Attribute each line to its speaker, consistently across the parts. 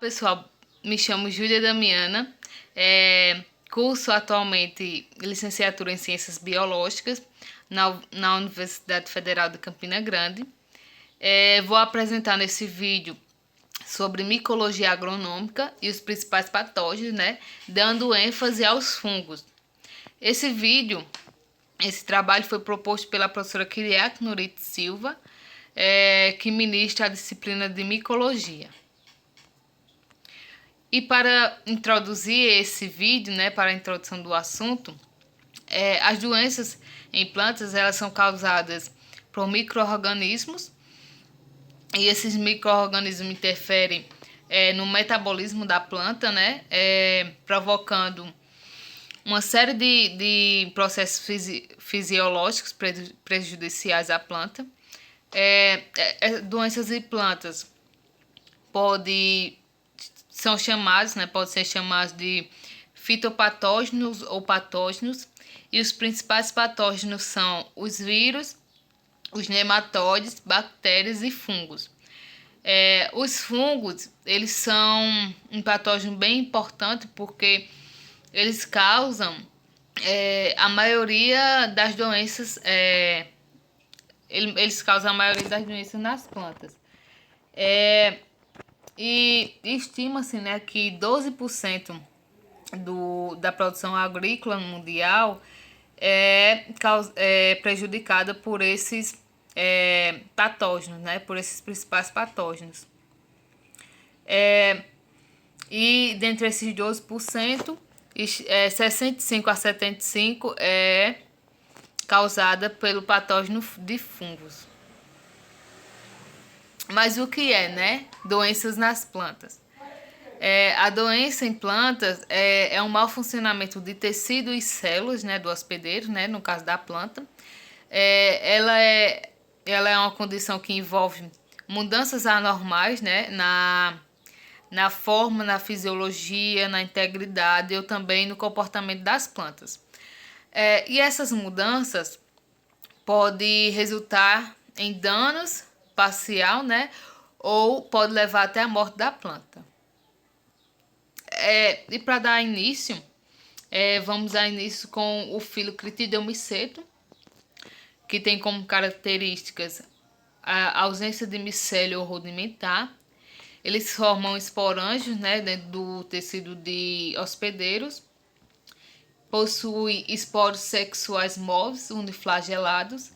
Speaker 1: Pessoal, me chamo Júlia Damiana, curso atualmente licenciatura em Ciências Biológicas na Universidade Federal de Campina Grande. Vou apresentar nesse vídeo sobre micologia agronômica e os principais patógenos, dando ênfase aos fungos. Esse trabalho foi proposto pela professora Kyriaque Norite Silva, que ministra a disciplina de micologia. E para introduzir esse vídeo, para a introdução do assunto, as doenças em plantas elas são causadas por micro-organismos, e esses micro-organismos interferem no metabolismo da planta, provocando uma série de processos fisiológicos prejudiciais à planta. Doenças em plantas podem ser chamados de fitopatógenos ou patógenos, e os principais patógenos são os vírus, os nematóides, bactérias e fungos. Os fungos, eles são um patógeno bem importante porque eles causam a maioria das doenças, eles causam a maioria das doenças nas plantas. E estima-se que 12% da produção agrícola mundial é prejudicada por esses patógenos, por esses principais patógenos. E dentre esses 12%, 65 a 75% é causada pelo patógeno de fungos. Mas o que doenças nas plantas? A doença em plantas é um mau funcionamento de tecido e células, do hospedeiro, no caso da planta. Ela é uma condição que envolve mudanças anormais, na forma, na fisiologia, na integridade ou também no comportamento das plantas. E essas mudanças podem resultar em danos parcial, ou pode levar até a morte da planta. E para dar início, vamos dar início com o filo Critidium-micetum, que tem como características a ausência de micélio rudimentar. Eles formam esporângios, dentro do tecido de hospedeiros. Possui esporos sexuais móveis uniflagelados,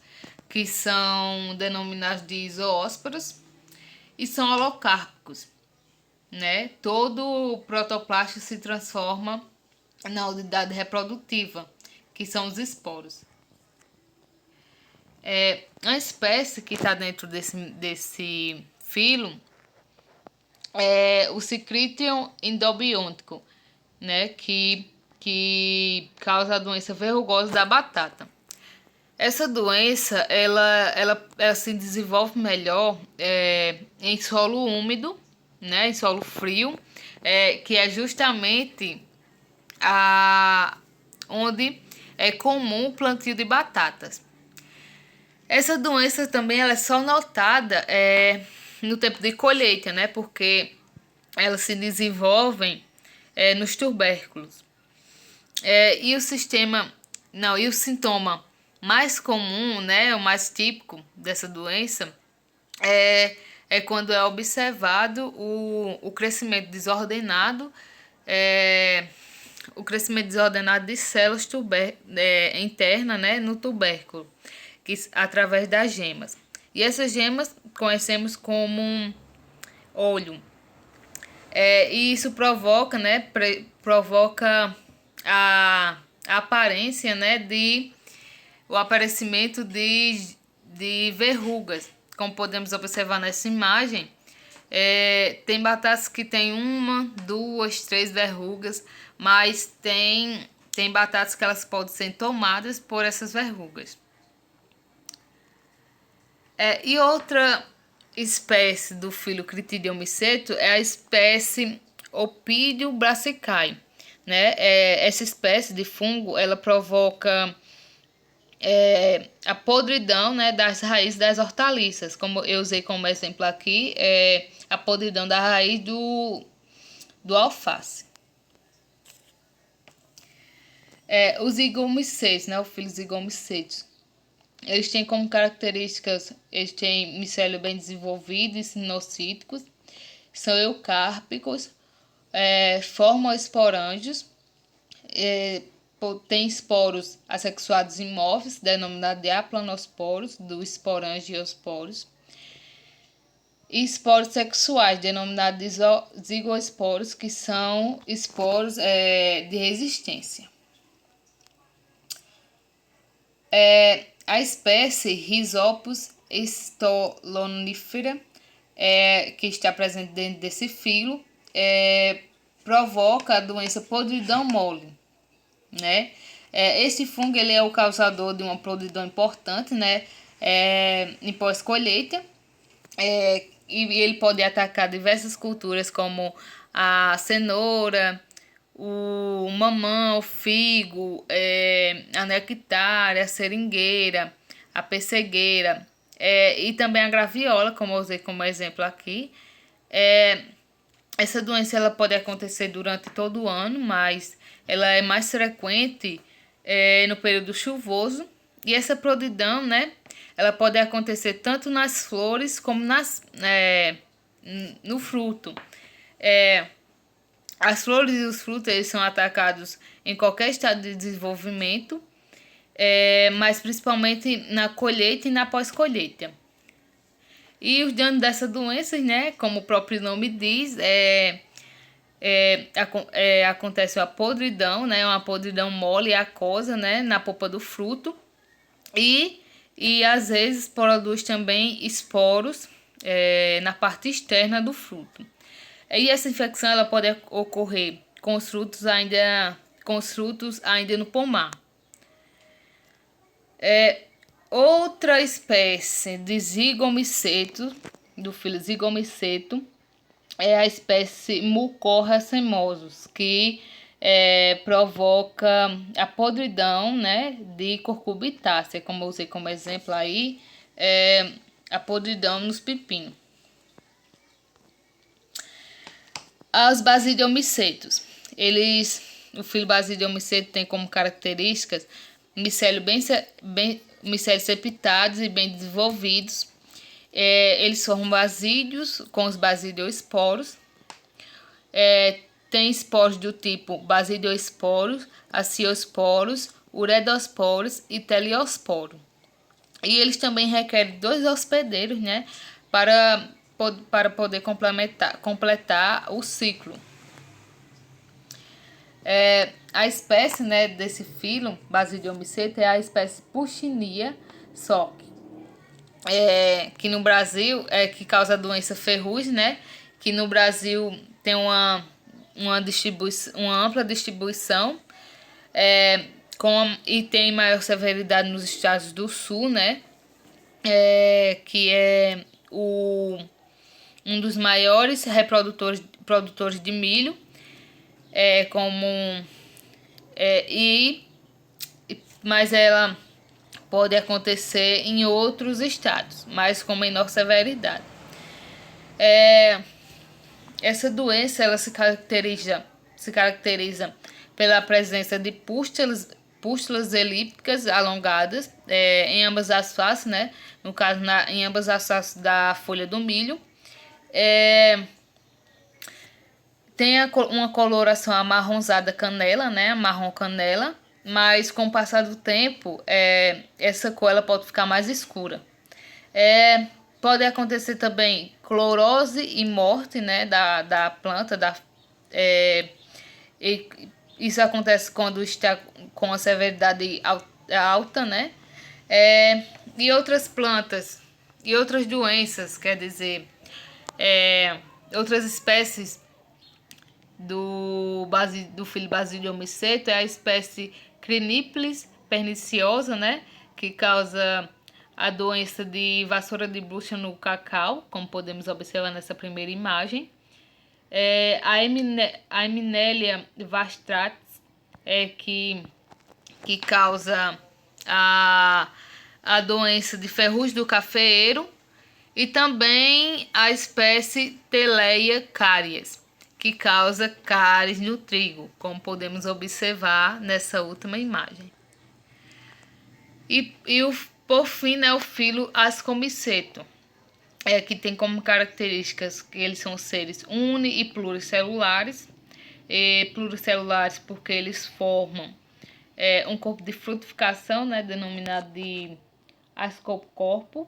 Speaker 1: que são denominados de zoósporos, e são holocárpicos. Todo o protoplasto se transforma na unidade reprodutiva, que são os esporos. A espécie que está dentro desse filo é o Cycridium endobiontico, que causa a doença verrugosa da batata. Essa doença ela se desenvolve melhor em solo úmido, em solo frio, que é justamente onde é comum o plantio de batatas. Essa doença também ela é só notada no tempo de colheita, porque elas se desenvolvem nos tubérculos. E o sintoma mais comum, o mais típico dessa doença é quando é observado o crescimento desordenado, de células internas, no tubérculo, através das gemas. E essas gemas conhecemos como um olho. E isso provoca a aparência, o aparecimento de verrugas. Como podemos observar nessa imagem, tem batatas que tem 1, 2, 3 verrugas, mas tem batatas que elas podem ser tomadas por essas verrugas. E outra espécie do filo Critidium-micetum é a espécie Opidium brassicae. Essa espécie de fungo ela provoca a podridão, das raízes das hortaliças. Como eu usei como exemplo aqui, a podridão da raiz do alface. Os zigomicetos, né, o filo zigomicetos, eles têm como características, eles têm micélio bem desenvolvido e sinocíticos, são eucárpicos, formam esporângios, tem esporos assexuados imóveis, denominados de aplanosporos, do esporangiosporos, e esporos sexuais, denominados de zigoesporos, que são esporos de resistência. A espécie Rhizopus stolonifera, que está presente dentro desse filo, provoca a doença podridão mole, né? Esse fungo ele é o causador de uma podridão importante, né? Em pós-colheita, e ele pode atacar diversas culturas como a cenoura, o mamão, o figo, a nectária, a seringueira, a pessegueira, e também a graviola, como eu usei como exemplo aqui. Essa doença ela pode acontecer durante todo o ano, mas ela é mais frequente no período chuvoso. E essa podridão, né, ela pode acontecer tanto nas flores como no fruto. As flores e os frutos eles são atacados em qualquer estado de desenvolvimento, mas principalmente na colheita e na pós-colheita. E os danos dessa doença, né, como o próprio nome diz, acontece a podridão, né, uma podridão mole e aquosa, né, na polpa do fruto, e às vezes produz também esporos na parte externa do fruto. E essa infecção ela pode ocorrer com os frutos ainda no pomar. Outra espécie de zigomiceto, do filo zigomiceto, é a espécie Mucorrhacemosus, que provoca a podridão, né, de Cucurbitaceae, como eu usei como exemplo aí, a podridão nos pepinos. Os basidiomicetos, o filo basidiomiceto tem como características micélios micélios septados e bem desenvolvidos. Eles formam basídios com os basidiosporos. Tem esporos do tipo basidiosporos, aciosporos, uredosporos e teliosporo. E eles também requerem 2 hospedeiros, né, para poder completar o ciclo. A espécie, né, desse filo basidiomiceto é a espécie Puccinia soc, que no Brasil que causa a doença ferrugem, né, que no Brasil tem uma ampla distribuição, e tem maior severidade nos estados do sul, né, que é um dos maiores produtores de milho, mas ela pode acontecer em outros estados, mas com menor severidade. Essa doença ela se caracteriza pela presença de pústulas elípticas alongadas em ambas as faces, né? No caso, em ambas as faces da folha do milho. Tem uma coloração amarronzada canela, né? Marrom canela, mas com o passar do tempo, essa cor ela pode ficar mais escura. Pode acontecer também clorose e morte, né, da planta, e isso acontece quando está com a severidade alta, né? E outras plantas e outras doenças, quer dizer, outras espécies do filo basidiomiceto é a espécie Criniplis perniciosa, né, que causa a doença de vassoura de bruxa no cacau, como podemos observar nessa primeira imagem. A Eminelia vastratis, que causa a doença de ferrugem do cafeeiro, e também a espécie Teleia caries, que causa cáries no trigo, como podemos observar nessa última imagem. Por fim, né, o filo ascomiceto, que tem como características que eles são seres uni- e pluricelulares. Pluricelulares porque eles formam um corpo de frutificação, né, denominado de ascocorpo,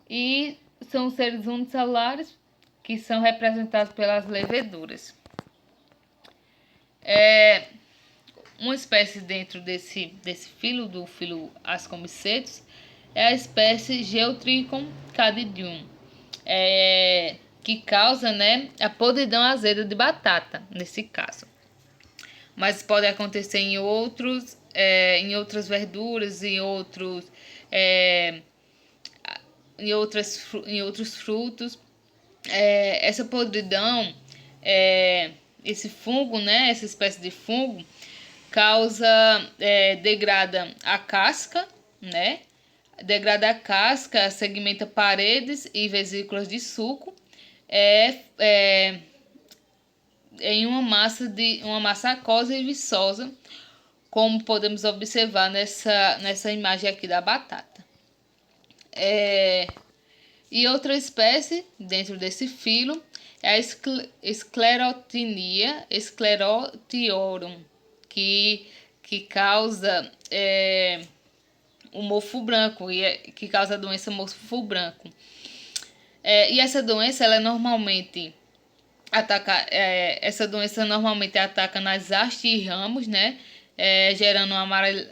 Speaker 1: e são seres unicelulares que são representados pelas leveduras. Uma espécie dentro desse filo, do filo ascomicetus, é a espécie Geotrichum cadidium, que causa, né, a podridão azeda de batata, nesse caso. Mas pode acontecer em outras verduras, em outros frutos. Essa podridão, esse fungo, né, essa espécie de fungo, causa, degrada a casca, né? Degrada a casca, segmenta paredes e vesículas de suco, em uma massa aquosa e viçosa, como podemos observar nessa imagem aqui da batata. E outra espécie dentro desse filo é a Sclerotinia sclerotiorum, que causa o mofo branco, que causa a doença mofo branco. E essa doença, essa doença normalmente ataca nas hastes e ramos, né? Gerando um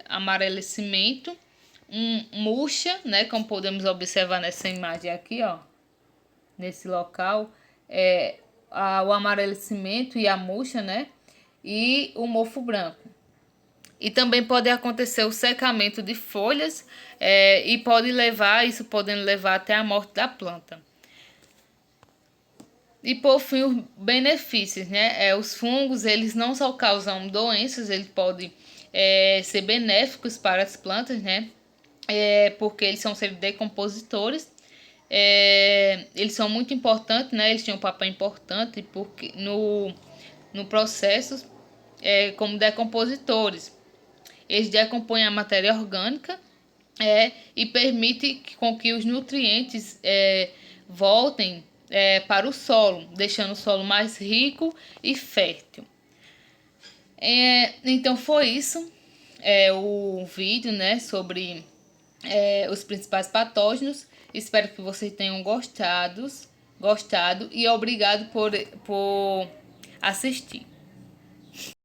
Speaker 1: amarelecimento, murcha, né? Como podemos observar nessa imagem aqui, ó, nesse local, o amarelecimento e a murcha, né? E o mofo branco. E também pode acontecer o secamento de folhas, isso pode levar até a morte da planta. E por fim, os benefícios, né? Os fungos, eles não só causam doenças, eles podem ser benéficos para as plantas, né? Porque eles são seres decompositores. Eles são muito importantes, né? Eles têm um papel importante porque no processo, como decompositores. Eles decompõem a matéria orgânica, e permite com que os nutrientes voltem para o solo, deixando o solo mais rico e fértil. Então foi isso, o vídeo, né, sobre os principais patógenos. Espero que vocês tenham gostado e obrigado por assistir.